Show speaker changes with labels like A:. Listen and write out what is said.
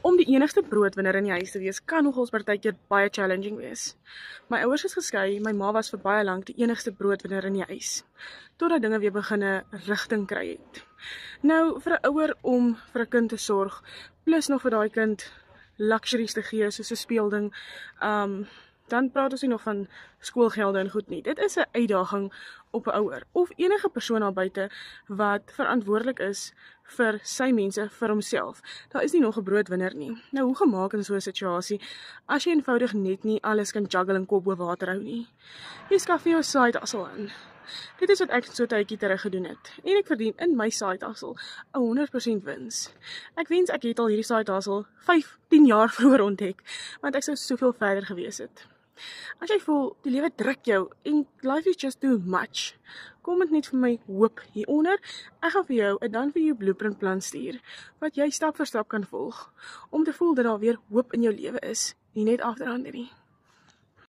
A: Om die enigste broodwinner in die huis te wees, kan nogals partykeer baie challenging wees. My ouers is geskei, my ma was vir baie lank die enigste broodwinner in die huis, totdat dinge weer begin 'n rigting kry het. Nou, vir 'n ouer om vir 'n kind te sorg, plus nog vir daai kind luxuries te gee, soos 'n speelding, dan praat ons nie nog van skoolgelde en goed nie. Dit is 'n uitdaging op 'n ouer, of enige persoon daar buite wat verantwoordelik is vir sy mense, vir homself. Daar is nie nog 'n broodwinner nie. Nou, hoe gemaak in so 'n situasie, as jy eenvoudig net nie alles kan juggle en kop bo water hou nie? Jy skaf vir jou side hustle aan. Dit is wat ek so tydjie terug gedoen het. En ek verdien in my side hustle 100% wins. Ek wens ek het al hierdie side hustle 5-10 jaar vroeër ontdek, want ek sou soveel verder gewees het. As jy voel, die lewe druk jou en life is just too much, kom dit net vir my hoop hieronder. Ek gaan vir jou 'n dan vir jou blueprint plan stuur, wat jy stap vir stap kan volg, om te voel dat daar weer hoop in jou lewe is, nie net afdraande nie.